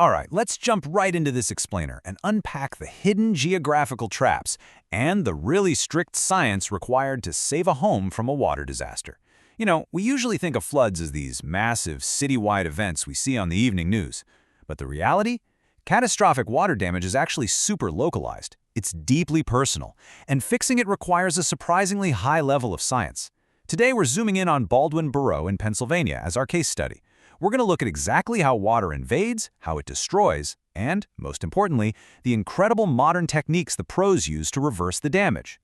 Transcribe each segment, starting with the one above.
All right, let's jump right into this explainer and unpack the hidden geographical traps and the really strict science required to save a home from a water disaster. We usually think of floods as these massive citywide events we see on the evening news. But the reality? Catastrophic water damage is actually super localized. It's deeply personal, and fixing it requires a surprisingly high level of science. Today we're zooming in on Baldwin Borough in Pennsylvania as our case study. We're going to look at exactly how water invades, how it destroys, and, most importantly, the incredible modern techniques the pros use to reverse the damage.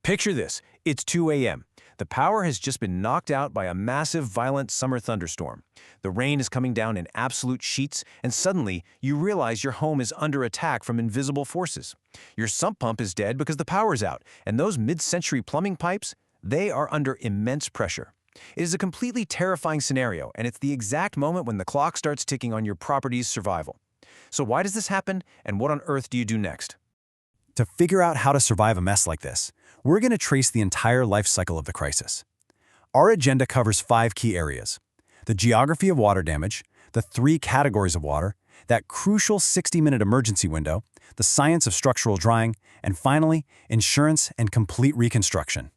Picture this. It's 2 a.m. The power has just been knocked out by a massive, violent summer thunderstorm. The rain is coming down in absolute sheets, and suddenly you realize your home is under attack from invisible forces. Your sump pump is dead because the power's out, and those mid-century plumbing pipes, they are under immense pressure. It is a completely terrifying scenario, and it's the exact moment when the clock starts ticking on your property's survival. So why does this happen, and what on earth do you do next? To figure out how to survive a mess like this, we're going to trace the entire life cycle of the crisis. Our agenda covers 5 key areas: the geography of water damage, the 3 categories of water, that crucial 60-minute emergency window, the science of structural drying, and finally, insurance and complete reconstruction.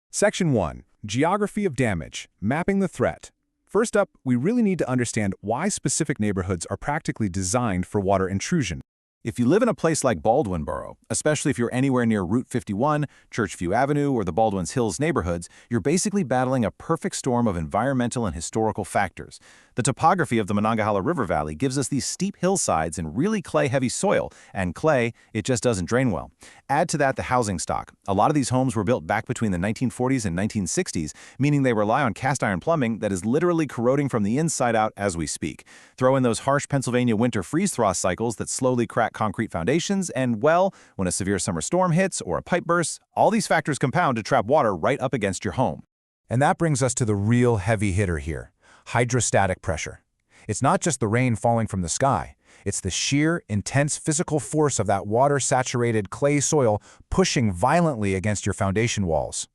Section 1. Geography of damage, mapping the threat. First up, we really need to understand why specific neighborhoods are practically designed for water intrusion. If you live in a place like Baldwin Borough, especially if you're anywhere near Route 51, Churchview Avenue, or the Baldwin's Hills neighborhoods, you're basically battling a perfect storm of environmental and historical factors. The topography of the Monongahela River Valley gives us these steep hillsides and really clay-heavy soil, and clay, it just doesn't drain well. Add to that the housing stock. A lot of these homes were built back between the 1940s and 1960s, meaning they rely on cast-iron plumbing that is literally corroding from the inside out as we speak. Throw in those harsh Pennsylvania winter freeze-thaw cycles that slowly crack concrete foundations, and, well, when a severe summer storm hits or a pipe bursts, all these factors compound to trap water right up against your home. And that brings us to the real heavy hitter here: hydrostatic pressure. It's not just the rain falling from the sky. It's the sheer, intense physical force of that water-saturated clay soil pushing violently against your foundation walls.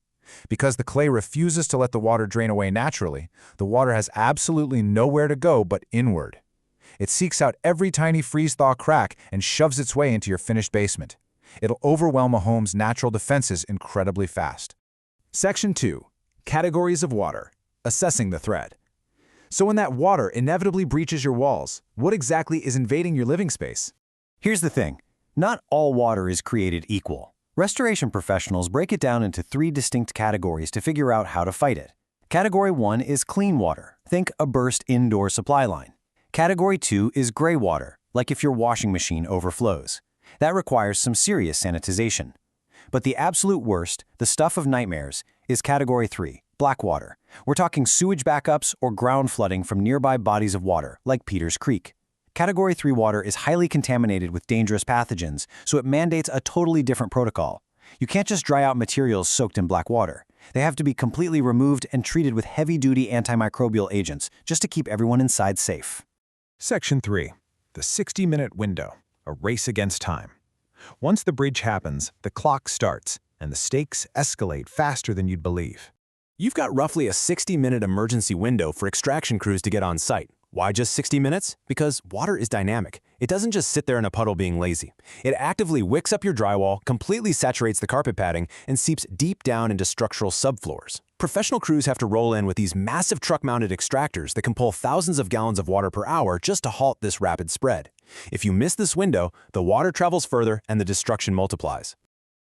Because the clay refuses to let the water drain away naturally, the water has absolutely nowhere to go but inward. It seeks out every tiny freeze-thaw crack and shoves its way into your finished basement. It'll overwhelm a home's natural defenses incredibly fast. Section 2. Categories of water, assessing the threat. So when that water inevitably breaches your walls, what exactly is invading your living space? Here's the thing. Not all water is created equal. Restoration professionals break it down into 3 distinct categories to figure out how to fight it. Category 1 is clean water. Think a burst indoor supply line. Category 2 is gray water, like if your washing machine overflows. That requires some serious sanitization. But the absolute worst, the stuff of nightmares, is Category 3, black water. We're talking sewage backups or ground flooding from nearby bodies of water, like Peters Creek. Category 3 water is highly contaminated with dangerous pathogens, so it mandates a totally different protocol. You can't just dry out materials soaked in black water. They have to be completely removed and treated with heavy-duty antimicrobial agents, just to keep everyone inside safe. Section 3. The 60-minute window, a race against time. Once the breach happens, the clock starts, and the stakes escalate faster than you'd believe. You've got roughly a 60-minute emergency window for extraction crews to get on site. Why just 60 minutes? Because water is dynamic. It doesn't just sit there in a puddle being lazy. It actively wicks up your drywall, completely saturates the carpet padding, and seeps deep down into structural subfloors. Professional crews have to roll in with these massive truck-mounted extractors that can pull thousands of gallons of water per hour just to halt this rapid spread. If you miss this window, the water travels further and the destruction multiplies.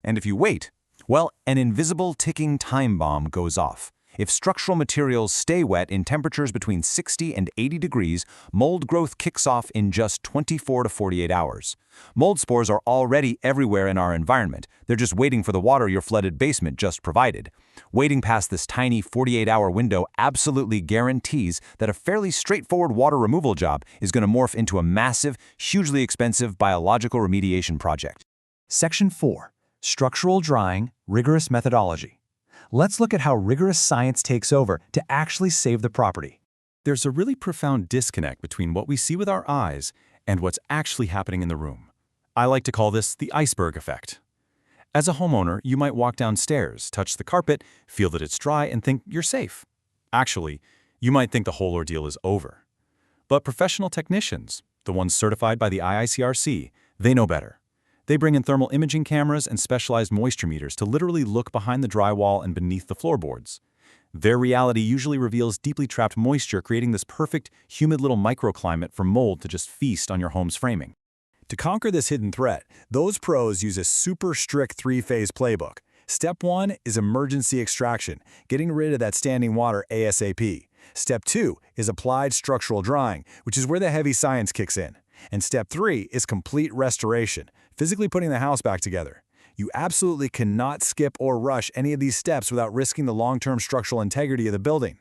And if you wait, well, an invisible ticking time bomb goes off. If structural materials stay wet in temperatures between 60 and 80 degrees, mold growth kicks off in just 24 to 48 hours. Mold spores are already everywhere in our environment. They're just waiting for the water your flooded basement just provided. Waiting past this tiny 48-hour window absolutely guarantees that a fairly straightforward water removal job is going to morph into a massive, hugely expensive biological remediation project. Section 4. Structural drying, rigorous methodology. Let's look at how rigorous science takes over to actually save the property. There's a really profound disconnect between what we see with our eyes and what's actually happening in the room. I like to call this the iceberg effect. As a homeowner, you might walk downstairs, touch the carpet, feel that it's dry, and think you're safe. Actually, you might think the whole ordeal is over. But professional technicians, The ones certified by the IICRC, they know better. They bring in thermal imaging cameras and specialized moisture meters to literally look behind the drywall and beneath the floorboards. Their reality usually reveals deeply trapped moisture, creating this perfect, humid little microclimate for mold to just feast on your home's framing. To conquer this hidden threat, those pros use a super strict three-phase playbook. Step 1 is emergency extraction, getting rid of that standing water ASAP. Step 2 is applied structural drying, which is where the heavy science kicks in. And Step 3 is complete restoration, physically putting the house back together. You absolutely cannot skip or rush any of these steps without risking the long-term structural integrity of the building.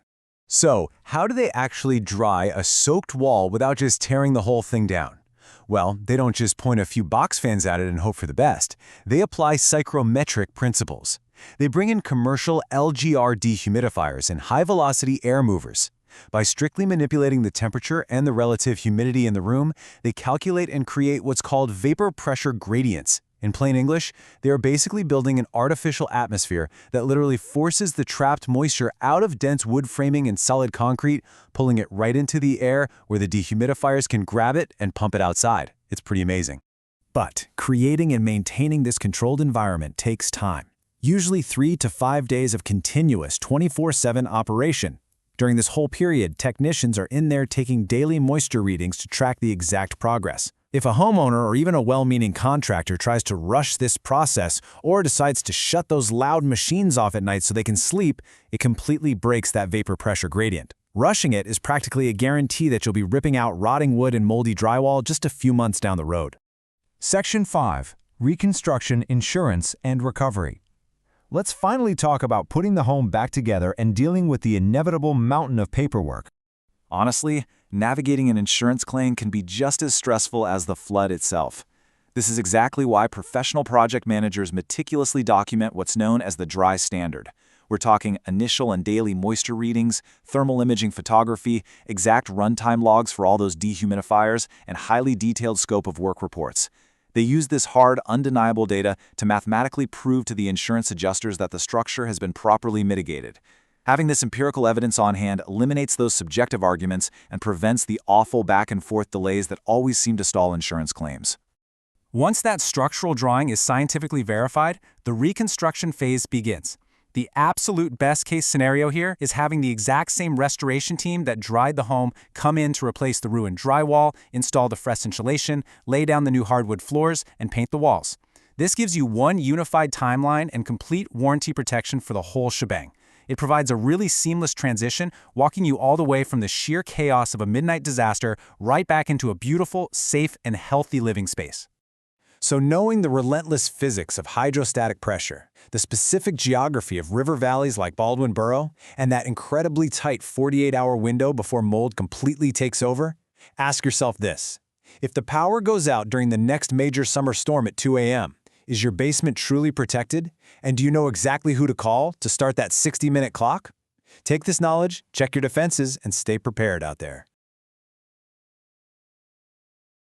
So, how do they actually dry a soaked wall without just tearing the whole thing down? Well, they don't just point a few box fans at it and hope for the best. They apply psychrometric principles. They bring in commercial LGR dehumidifiers and high-velocity air movers. By strictly manipulating the temperature and the relative humidity in the room, they calculate and create what's called vapor pressure gradients. In plain English, they are basically building an artificial atmosphere that literally forces the trapped moisture out of dense wood framing and solid concrete, pulling it right into the air where the dehumidifiers can grab it and pump it outside. It's pretty amazing. But creating and maintaining this controlled environment takes time. Usually 3 to 5 days of continuous 24/7 operation. During this whole period, technicians are in there taking daily moisture readings to track the exact progress. If a homeowner or even a well-meaning contractor tries to rush this process or decides to shut those loud machines off at night so they can sleep, it completely breaks that vapor pressure gradient. Rushing it is practically a guarantee that you'll be ripping out rotting wood and moldy drywall just a few months down the road. Section 5. Reconstruction, Insurance, and Recovery. Let's finally talk about putting the home back together and dealing with the inevitable mountain of paperwork. Honestly, navigating an insurance claim can be just as stressful as the flood itself. This is exactly why professional project managers meticulously document what's known as the dry standard. We're talking initial and daily moisture readings, thermal imaging photography, exact runtime logs for all those dehumidifiers, and highly detailed scope of work reports. They use this hard, undeniable data to mathematically prove to the insurance adjusters that the structure has been properly mitigated. Having this empirical evidence on hand eliminates those subjective arguments and prevents the awful back-and-forth delays that always seem to stall insurance claims. Once that structural drawing is scientifically verified, the reconstruction phase begins. The absolute best-case scenario here is having the exact same restoration team that dried the home come in to replace the ruined drywall, install the fresh insulation, lay down the new hardwood floors, and paint the walls. This gives you one unified timeline and complete warranty protection for the whole shebang. It provides a really seamless transition, walking you all the way from the sheer chaos of a midnight disaster right back into a beautiful, safe, and healthy living space. So knowing the relentless physics of hydrostatic pressure, the specific geography of river valleys like Baldwin Borough, and that incredibly tight 48-hour window before mold completely takes over, ask yourself this. If the power goes out during the next major summer storm at 2 a.m., is your basement truly protected? And do you know exactly who to call to start that 60-minute clock? Take this knowledge, check your defenses, and stay prepared out there.